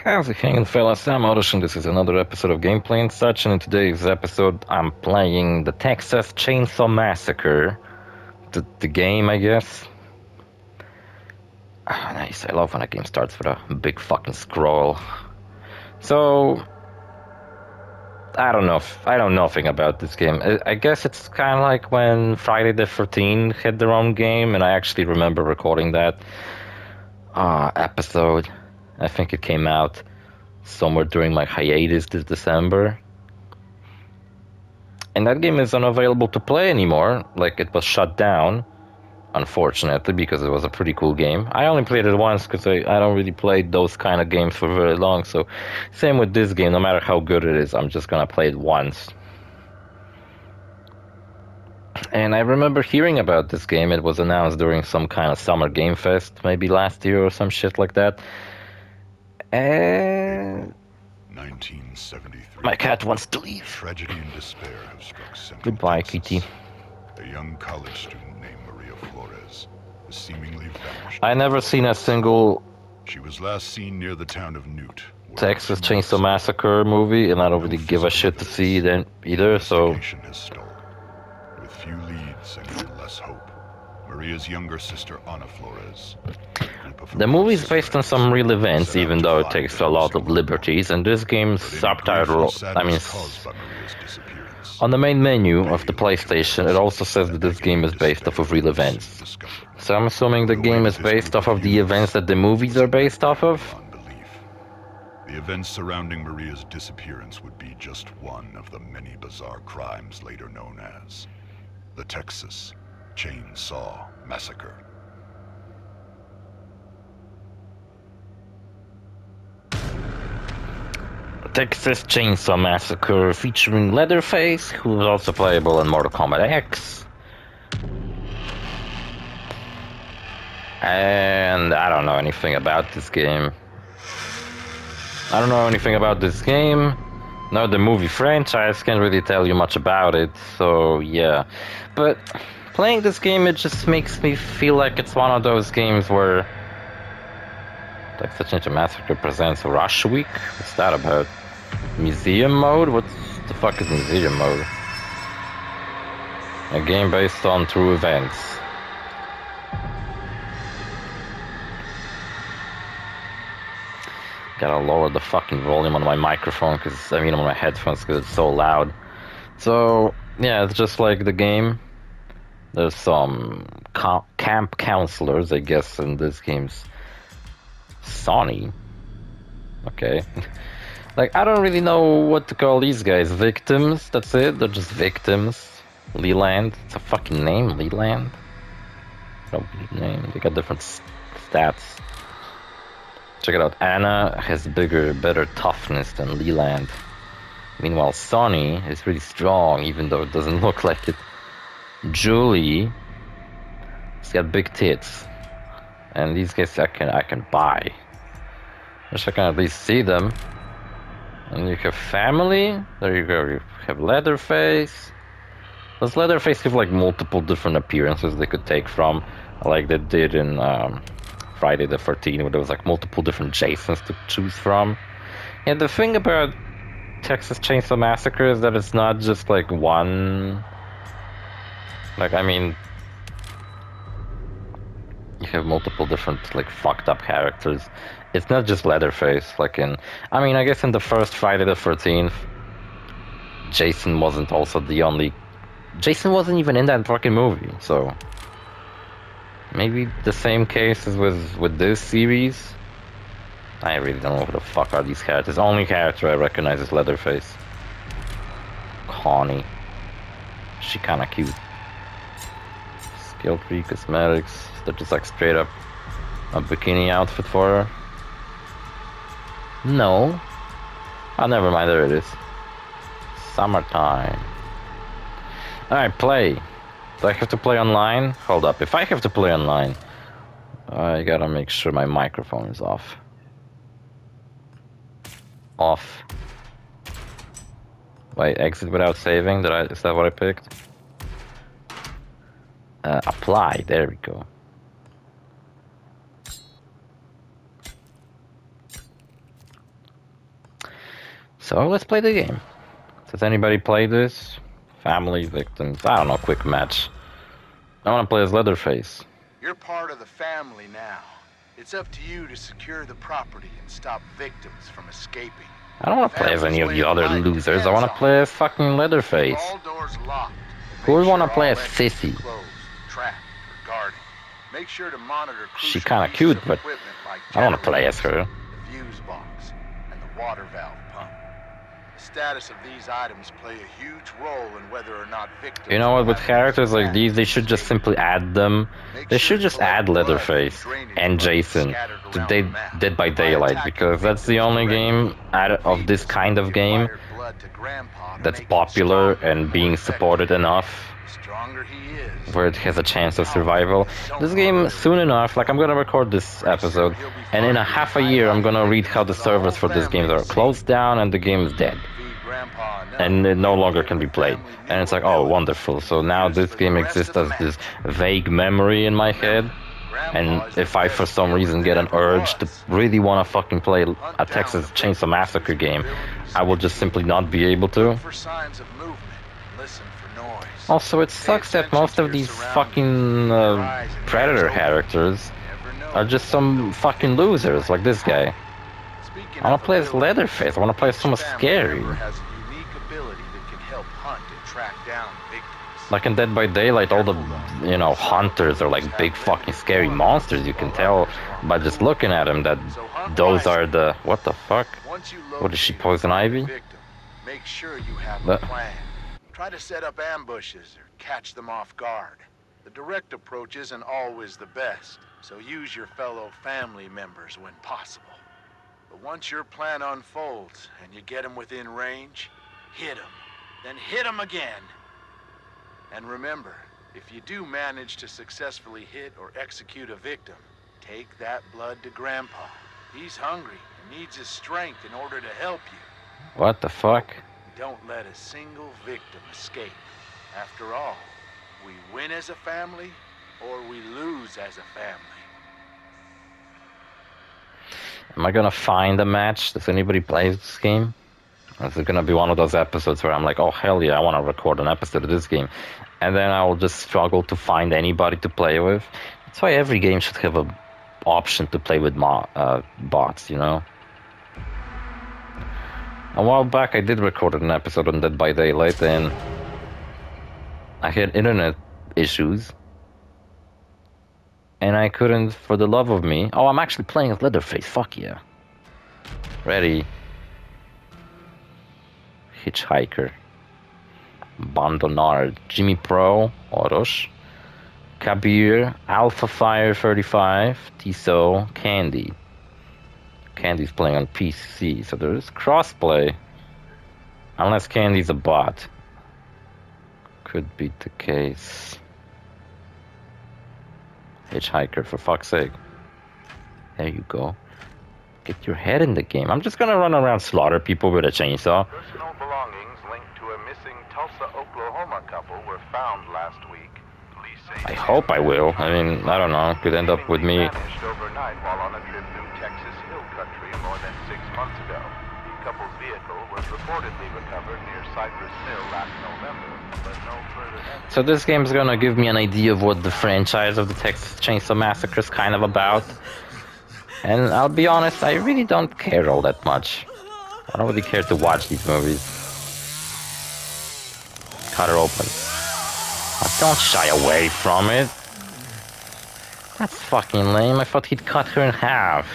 How's it hanging, fellas? I'm OrosZ, and this is another episode of Gameplay and such, and in today's episode I'm playing the Texas Chain Saw Massacre. The game, I guess. Ah, nice, I love when a game starts with a big fucking scroll. So, I know nothing about this game. I guess it's kind of like when Friday the 13th had their own game, and I actually remember recording that episode. I think it came out somewhere during my hiatus this December. And that game is unavailable to play anymore. Like, it was shut down, unfortunately, because it was a pretty cool game. I only played it once because I don't really play those kind of games for very long. So, same with this game. No matter how good it is, I'm just gonna play it once. And I remember hearing about this game. It was announced during some kind of summer game fest, maybe last year or some shit like that. And 1973. my cat wants to leave. Tragedy and despair have struck central Goodbye, Texas. kitty. A young college student named Maria Flores has seemingly vanished. I never seen a single She was last seen near the town of Newt. Texas Chain Saw Massacre movie, and I don't really give a shit to see it either, so... Investigation has stalled. With few leads and even less hope, Maria's younger sister, Ana Flores. The movie is based on some real events, even though it takes a lot of liberties, and this game's subtitle, on the main menu of the PlayStation, it also says that this game is based off of real events. So I'm assuming the game is based off of the events that the movies are based off of? The events surrounding Maria's disappearance would be just one of the many bizarre crimes later known as the Texas Chain Saw Massacre. Texas Chain Saw Massacre featuring Leatherface, who is also playable in Mortal Kombat X. And I don't know anything about this game. No, the movie franchise, can't really tell you much about it, so yeah. But playing this game, it just makes me feel like it's one of those games where Texas Chainsaw Massacre presents Rush Week? What's that about? Museum mode? What the fuck is museum mode? A game based on true events. Gotta lower the fucking volume on my microphone, on my headphones, because it's so loud. So, yeah, it's just like the game. There's some camp counselors, I guess, in this game's Sony. Okay. Like, I don't really know what to call these guys. Victims, that's it. They're just victims. Leland. It's a fucking name, Leland. No name. They got different stats. Check it out. Anna has better toughness than Leland. Meanwhile, Sonny is really strong, even though it doesn't look like it. Julie, she's got big tits. And these guys I can buy. Wish I can at least see them. And you have family. There you go. You have Leatherface. Does Leatherface have like multiple different appearances they could take from, like they did in Friday the 13th, where there was like multiple different Jasons to choose from? And the thing about Texas Chainsaw Massacre is that it's not just like one. Like, you have multiple different like fucked up characters. It's not just Leatherface, like I guess in the first Friday the 13th, Jason wasn't even in that fucking movie, so maybe the same case as with this series. I really don't know who the fuck are these characters. The only character I recognize is Leatherface. Connie. She kinda cute. Skill tree, cosmetics. They're just like straight up a bikini outfit for her. No. Oh, never mind, there it is. Summertime. Alright, play. Do I have to play online? Hold up, if I have to play online, I gotta make sure my microphone is off. Off. Wait, exit without saving? Is that what I picked? Apply, there we go. So let's play the game. Does anybody play this? Family, victims, I don't know, quick match. I want to play as Leatherface. You're part of the family now. It's up to you to secure the property and stop victims from escaping. I don't want to play as any of the other losers. I want to play as fucking Leatherface. All doors locked. Who would want to play as Sissy? Trapped or guarded. Make sure to monitor. She's kind of cute, but I don't want to play as her. The fuse box and the water valve pump. The status of these items play a huge role in whether or not victims. You know what? With characters like these, they should just simply add them. They should just add Leatherface and Jason to Dead by Daylight, because that's the only game of this kind of game that's popular and being supported enough where it has a chance of survival. This game, soon enough, like I'm gonna record this episode, and in a half a year I'm gonna read how the servers for this game are closed down and the game is dead. And it no longer can be played. And it's like, oh, wonderful. So now this game exists as this vague memory in my head. And if I, for some reason, get an urge to really want to fucking play a Texas Chain Saw Massacre game, I will just simply not be able to. Also, it sucks that most of these fucking Predator characters are just some fucking losers, like this guy. I want to play as Leatherface. I want to play as someone scary. Like in Dead by Daylight, all the, you know, hunters are like big fucking scary monsters. You can tell by just looking at them that those are the... What the fuck? What is she, Poison Ivy? Make sure you have a plan. Try to set up ambushes or catch them off guard. The direct approach isn't always the best, so use your fellow family members when possible. But once your plan unfolds and you get them within range, hit them. Then hit them again. And remember, if you do manage to successfully hit or execute a victim, take that blood to Grandpa. He's hungry and needs his strength in order to help you. What the fuck? Don't let a single victim escape. After all, we win as a family or we lose as a family. Am I gonna find a match? Does anybody play this game? Or is it gonna be one of those episodes where I'm like, oh hell yeah, I wanna record an episode of this game, and then I'll just struggle to find anybody to play with? That's why every game should have an option to play with bots, you know? A while back I did record an episode on Dead by Daylight, and I had internet issues. And I couldn't, for the love of me... Oh, I'm actually playing as Leatherface, fuck yeah. Ready. Hitchhiker. Bandonard. Jimmy Pro. OrosZ. Kabir. Alpha Fire 35. Tiso. Candy. Candy's playing on PC, so there's crossplay. Unless Candy's a bot. Could be the case. Hitchhiker, for fuck's sake. There you go. Get your head in the game. I'm just gonna run around slaughter people with a chainsaw. Personal belongings linked to a missing Tulsa, Oklahoma couple were found last week. Police say I hope I will. I mean, I don't know. Could end up with me. Vanished overnight while on a trip through Texas Hill Country more than 6 months ago. The couple's vehicle was reportedly recovered near Cypress Mill last November, but no further evidence. So this game's gonna give me an idea of what the franchise of the Texas Chain Saw Massacre is kind of about. And I'll be honest, I really don't care all that much. I don't really care to watch these movies. Cut her open. Don't shy away from it. That's fucking lame. I thought he'd cut her in half.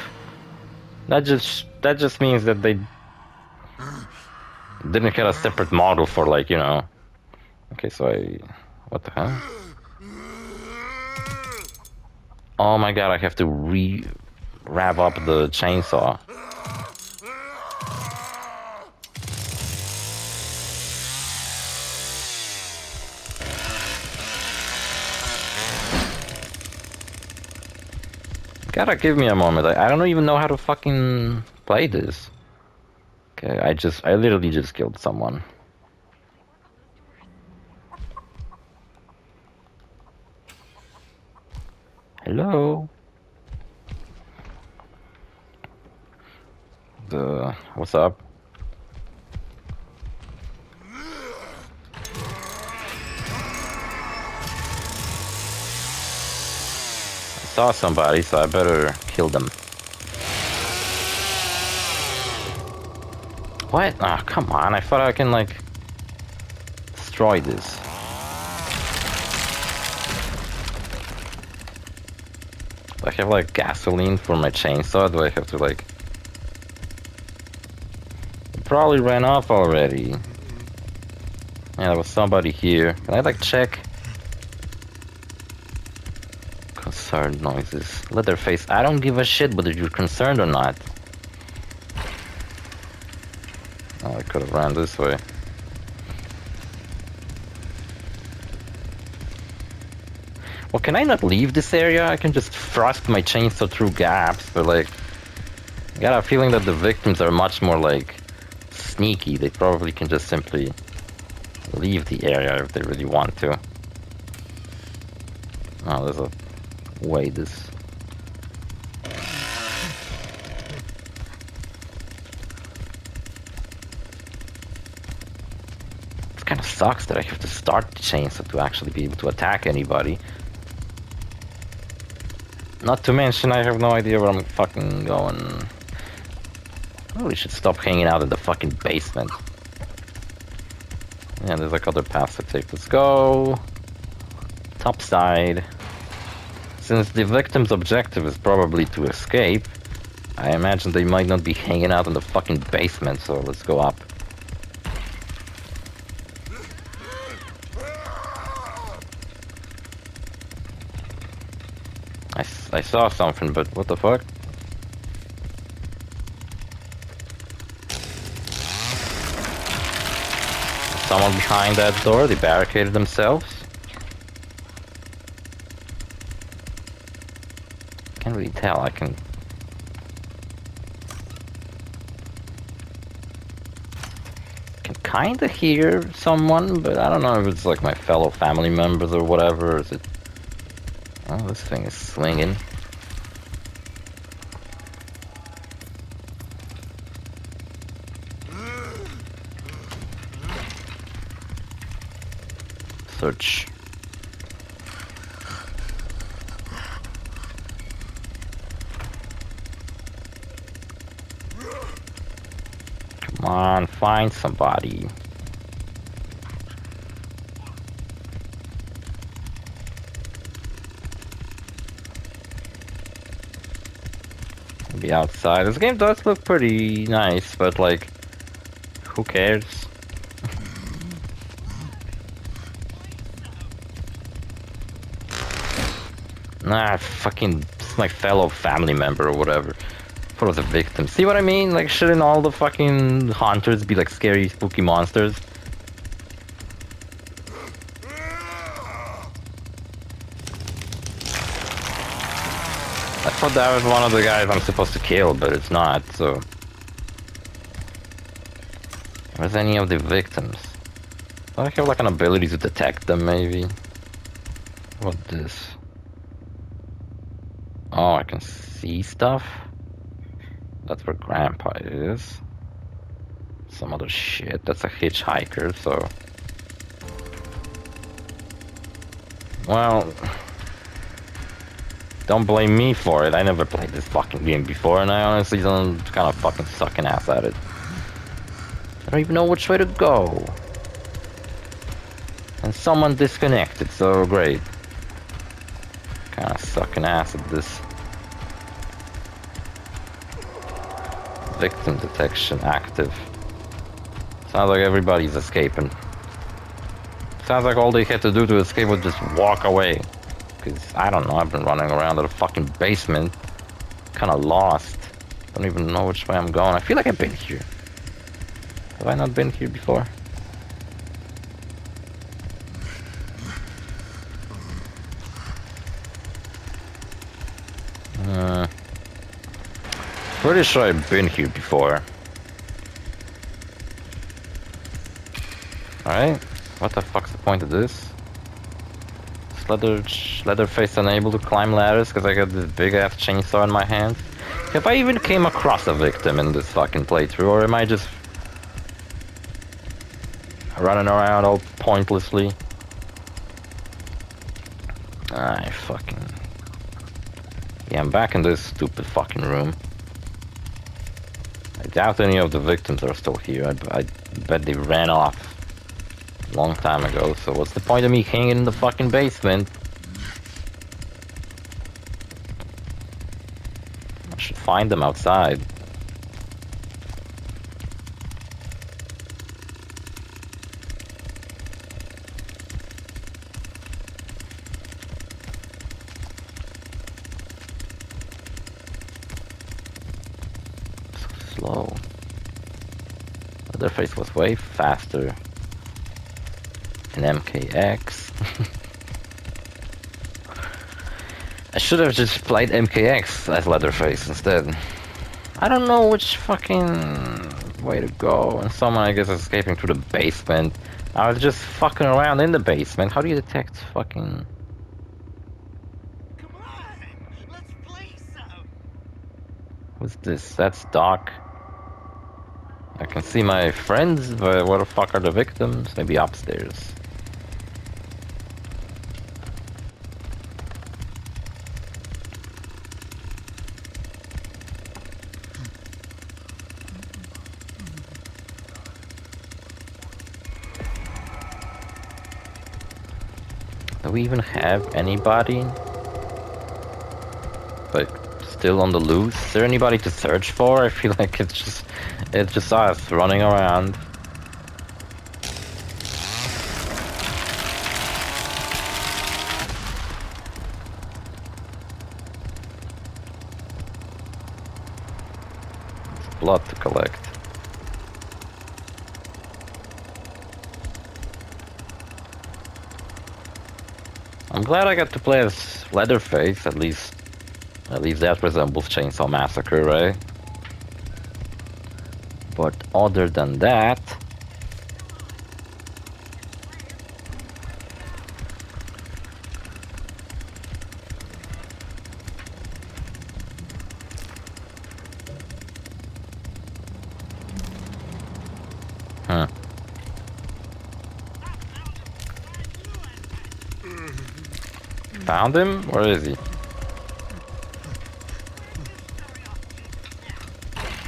That just means that they didn't get a separate model for, like, you know. Okay, so what the hell? Oh my god, I have to rev up the chainsaw. Gotta give me a moment. I don't even know how to fucking play this. Okay, I literally just killed someone. Hello? What's up? saw somebody, so I better kill them. What? Ah, oh, come on. I thought I can, like, destroy this. Do I have, like, gasoline for my chainsaw? Do I have to, like... It probably ran off already. Yeah, there was somebody here. Can I, like, check? Concerned noises. Leatherface, I don't give a shit whether you're concerned or not. Oh, I could have ran this way. Well, can I not leave this area? I can just thrust my chainsaw through gaps, but like... I got a feeling that the victims are much more like... sneaky. They probably can just simply... leave the area if they really want to. Oh, there's a... way this... It kind of sucks that I have to start the chainsaw to actually be able to attack anybody. Not to mention, I have no idea where I'm fucking going. I really should stop hanging out in the fucking basement. Yeah, there's like other paths to take. Let's go. Top side. Since the victim's objective is probably to escape, I imagine they might not be hanging out in the fucking basement, so let's go up. I saw something, but what the fuck? Someone behind that door, they barricaded themselves. Can't really tell, I can kinda hear someone, but I don't know if it's like my fellow family members or whatever, or is it... Oh, this thing is slinging. Search. Come on, find somebody. Be outside. This game does look pretty nice, but like, who cares? Nah, fucking, it's my fellow family member or whatever. For the victim. See what I mean? Like, shouldn't all the fucking hunters be like scary, spooky monsters? I thought that was one of the guys I'm supposed to kill, but it's not, so... Where's any of the victims? Do I have like an ability to detect them, maybe? What's this? Oh, I can see stuff? That's where Grandpa is. Some other shit. That's a hitchhiker, so... Well... Don't blame me for it. I never played this fucking game before, and I honestly don't kind of fucking sucking ass at it. I don't even know which way to go. And someone disconnected, so great. Kind of sucking ass at this. Victim detection active. Sounds like everybody's escaping. Sounds like all they had to do to escape was just walk away. Because, I don't know, I've been running around the fucking basement. Kinda lost. Don't even know which way I'm going. I feel like I've been here. Have I not been here before? Pretty sure I've been here before. Alright, what the fuck's the point of this? Leatherface unable to climb ladders because I got this big ass chainsaw in my hands. Have I even came across a victim in this fucking playthrough, or am I just running around all pointlessly? I fucking... Yeah, I'm back in this stupid fucking room. I doubt any of the victims are still here. I bet they ran off a long time ago, so what's the point of me hanging in the fucking basement? I should find them outside. Slow. Leatherface was way faster. An MKX. I should have just played MKX as Leatherface instead. I don't know which fucking way to go. And someone, I guess, is escaping through the basement. I was just fucking around in the basement. How do you detect fucking... Come on, let's play some. What's this? That's Doc. I can see my friends, but where the fuck are the victims? Maybe upstairs. Do we even have anybody? Like, still on the loose? Is there anybody to search for? I feel like it's just us running around. There's blood to collect. I'm glad I got to play as Leatherface, at least that resembles Chainsaw Massacre, right? But other than that... Huh. Found him? Where is he?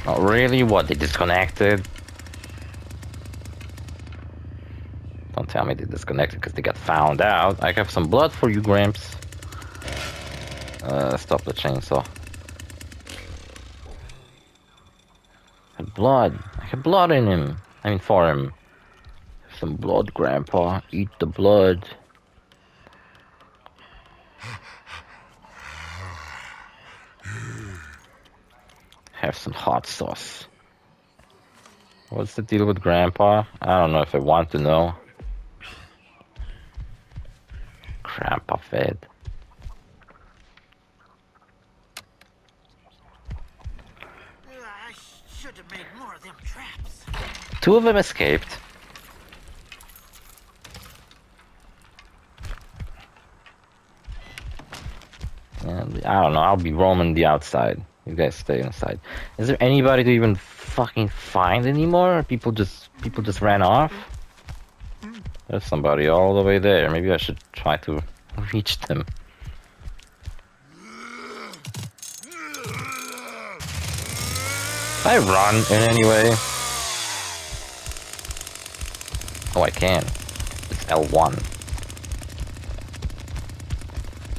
Oh, really? What, they disconnected? Don't tell me they disconnected because they got found out. I have some blood for you, Gramps. Stop the chainsaw. Blood. I have blood in him. I mean, for him. Some blood, Grandpa. Eat the blood. Have some hot sauce. What's the deal with Grandpa? I don't know if I want to know. Grandpa fed. I should have made more of them traps. Two of them escaped. And I don't know, I'll be roaming the outside. You guys stay inside. Is there anybody to even fucking find anymore? People just ran off? There's somebody all the way there. Maybe I should try to reach them. Can I run in any way? Oh, I can. It's L1.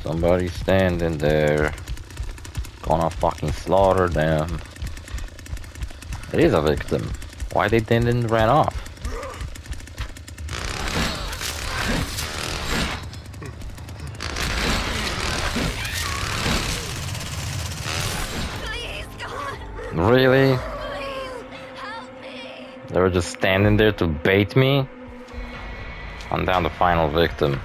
Somebody standing there. Gonna fucking slaughter them. It is a victim. Why they didn't run off? Please, God. Really? Please, help me. They were just standing there to bait me? I'm down the final victim.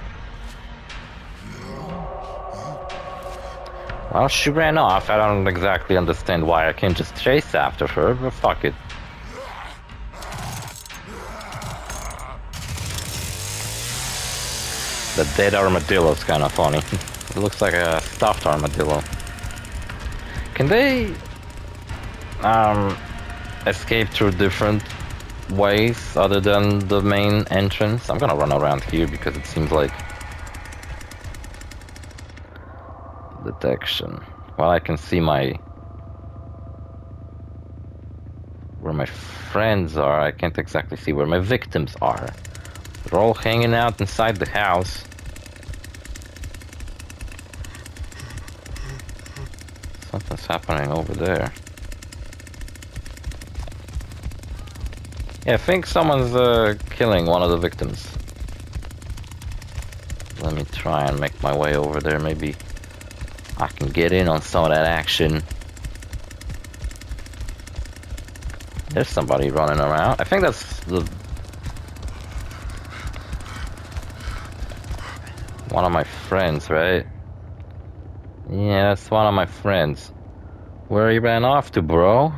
Well, she ran off. I don't exactly understand why I can't just chase after her, but fuck it. The dead armadillo's kind of funny. It looks like a stuffed armadillo. Can they escape through different ways other than the main entrance? I'm gonna run around here because it seems like detection. Well, I can see where my friends are. I can't exactly see where my victims are. They're all hanging out inside the house. Something's happening over there. Yeah, I think someone's killing one of the victims. Let me try and make my way over there. Maybe I can get in on some of that action. There's somebody running around. I think that's one of my friends, right? Yeah, that's one of my friends. Where you ran off to, bro?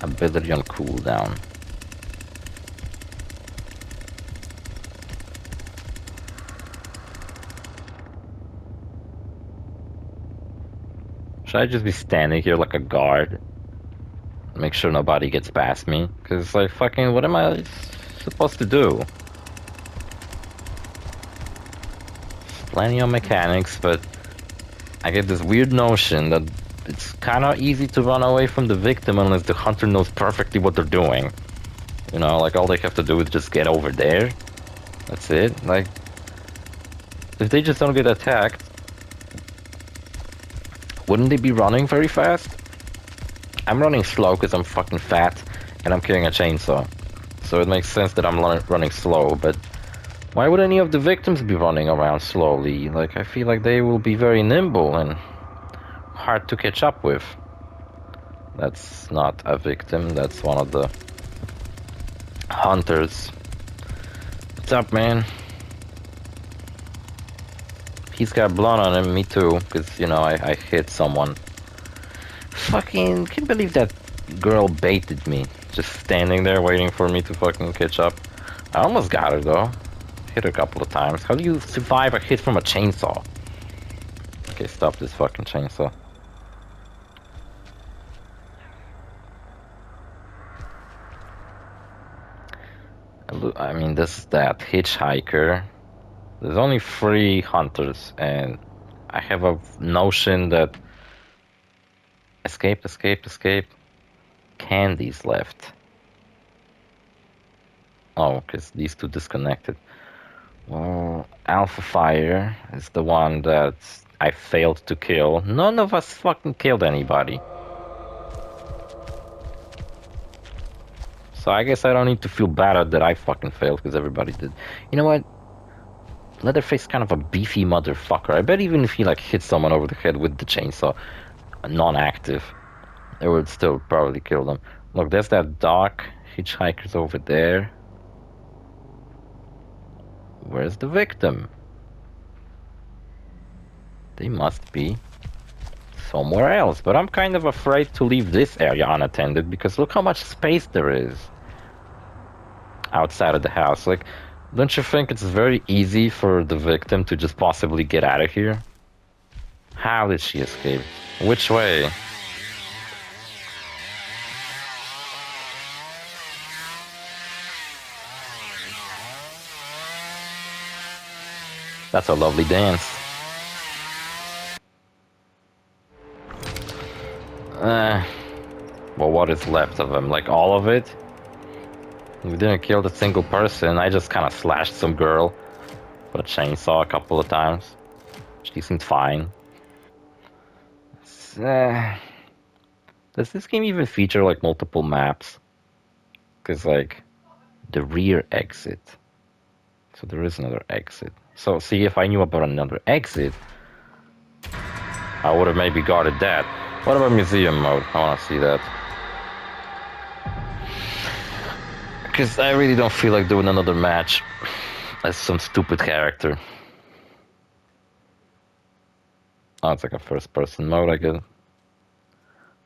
I'm better on cooldown. Should I just be standing here like a guard? Make sure nobody gets past me? Cause like fucking, what am I supposed to do? Plenty of mechanics, but I get this weird notion that it's kind of easy to run away from the victim unless the hunter knows perfectly what they're doing. You know, like all they have to do is just get over there. That's it. Like, if they just don't get attacked, wouldn't they be running very fast? I'm running slow because I'm fucking fat and I'm carrying a chainsaw. So it makes sense that I'm running slow, but why would any of the victims be running around slowly? Like, I feel like they will be very nimble and hard to catch up with. That's not a victim, that's one of the hunters. What's up, man? He's got blood on him, me too, because, you know, I hit someone. Fucking, can't believe that girl baited me. Just standing there waiting for me to fucking catch up. I almost got her, though. Hit her a couple of times. How do you survive a hit from a chainsaw? Okay, stop this fucking chainsaw. I mean, this is that hitchhiker. There's only 3 hunters, and I have a notion that escape, Candy's left. Oh, because these 2 disconnected. Well, Alpha Fire is the one that I failed to kill. None of us fucking killed anybody. So I guess I don't need to feel bad that I fucking failed, because everybody did. You know what? Leatherface kind of a beefy motherfucker. I bet even if he like hit someone over the head with the chainsaw, non-active, it would still probably kill them. Look, there's that dock. Hitchhiker's over there. Where's the victim? They must be somewhere else, but I'm kind of afraid to leave this area unattended because look how much space there is outside of the house. Like, don't you think it's very easy for the victim to just possibly get out of here? How did she escape? Which way? That's a lovely dance. Well, what is left of him? Like all of it? We didn't kill the single person. I just kind of slashed some girl with a chainsaw a couple of times. She seemed fine. Does this game even feature like multiple maps? Because like the rear exit. So there is another exit. So see, if I knew about another exit, I would have maybe guarded that. What about museum mode? I want to see that. Because I really don't feel like doing another match as some stupid character. Oh, it's like a first person mode, I guess.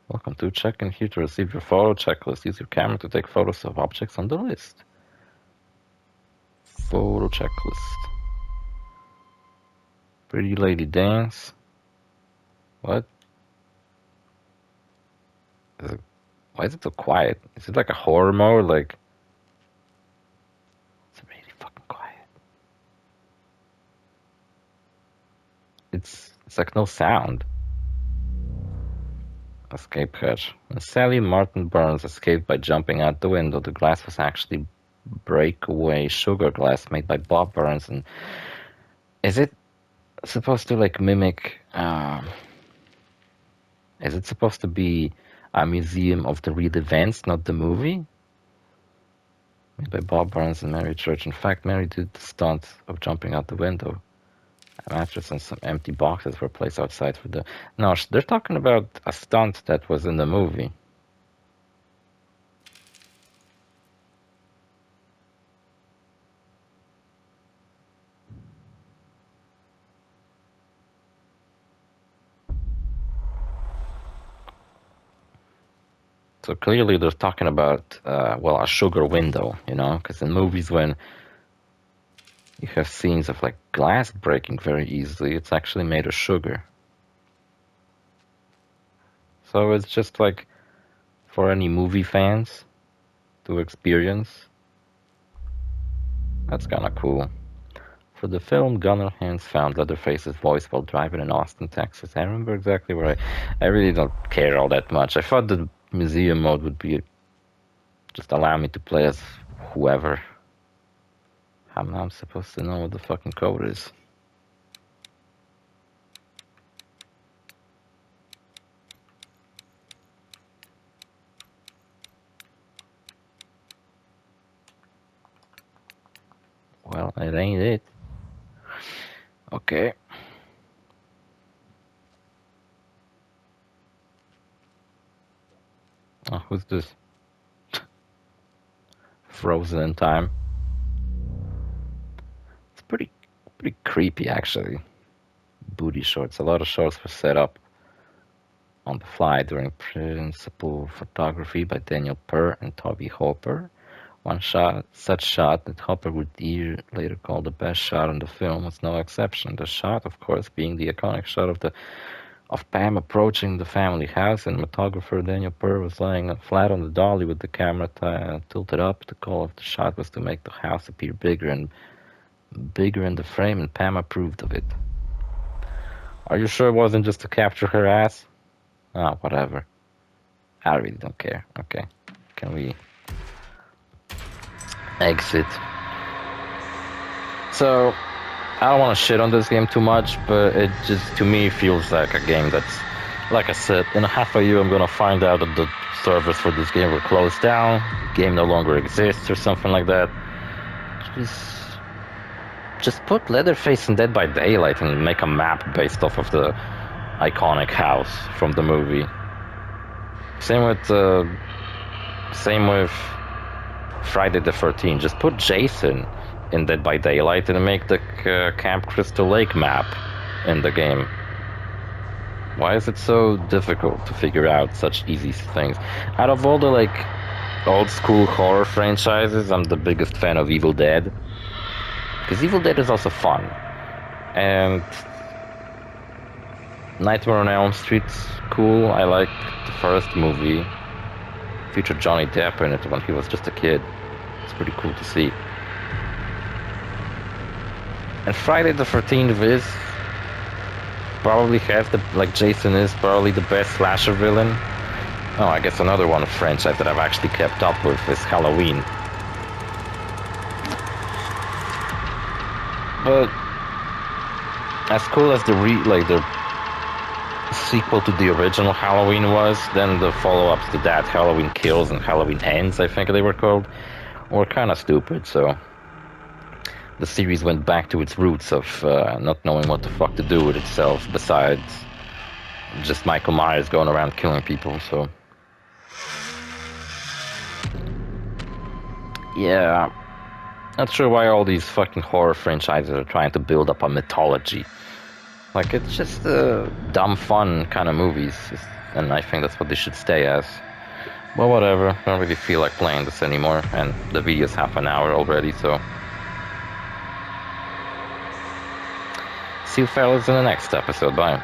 Welcome to check-in, here to receive your photo checklist. Use your camera to take photos of objects on the list. Photo checklist. Pretty lady dance. What? Why is it so quiet? Is it like a horror mode? Like, it's really fucking quiet. It's like no sound. Escape hatch. When Sally Martin Burns escaped by jumping out the window, the glass was actually breakaway sugar glass made by Bob Burns. And is it supposed to like mimic? Is it supposed to be a museum of the real events, not the movie? Made by Bob Burns and Mary Church. In fact, Mary did the stunt of jumping out the window. A mattress and some empty boxes were placed outside for the... No, they're talking about a stunt that was in the movie. So clearly they're talking about, well, a sugar window, you know? Because in movies when you have scenes of like glass breaking very easily, it's actually made of sugar. So it's just like for any movie fans to experience. That's kind of cool. For the film, Gunnar Hands found Leatherface's voice while driving in Austin, Texas. I remember exactly where I really don't care all that much. I thought the museum mode would be just allow me to play as whoever. How am I supposed to know what the fucking code is? Well, it ain't it. Okay. Oh, who's this? Frozen in time. It's pretty creepy, actually. Booty shorts. A lot of shorts were set up on the fly during principal photography by Daniel Purr and Toby Hopper. One such shot that Hopper would later call the best shot in the film was no exception. The shot, of course, being the iconic shot of Pam approaching the family house, and cinematographer Daniel Purr was lying flat on the dolly with the camera tilted up. The goal of the shot was to make the house appear bigger in the frame, and Pam approved of it. Are you sure it wasn't just to capture her ass? Ah, whatever. I really don't care. Okay, can we exit? So, I don't want to shit on this game too much, but it just, to me, feels like a game that's, like I said, in half a year I'm gonna find out that the servers for this game were closed down, the game no longer exists or something like that. Just put Leatherface in Dead by Daylight and make a map based off of the iconic house from the movie. Same with Friday the 13th. Just put Jason in Dead by Daylight and make the Camp Crystal Lake map in the game. Why is it so difficult to figure out such easy things? Out of all the like old school horror franchises, I'm the biggest fan of Evil Dead. Because Evil Dead is also fun. And Nightmare on Elm Street's cool. I like the first movie. Featured Johnny Depp in it when he was just a kid. It's pretty cool to see. And Friday the 13th is probably has the, like Jason is probably the best slasher villain. Oh, I guess another one franchise that I've actually kept up with is Halloween. But as cool as the sequel to the original Halloween was, then the follow-ups to that, Halloween Kills and Halloween Ends, I think they were called, were kind of stupid, so the series went back to its roots of not knowing what the fuck to do with itself, besides just Michael Myers going around killing people, so... Yeah, not sure why all these fucking horror franchises are trying to build up a mythology. Like, it's just dumb fun kind of movies, and I think that's what they should stay as. But whatever, I don't really feel like playing this anymore, and the video's half an hour already, so... See you fellas in the next episode, bye.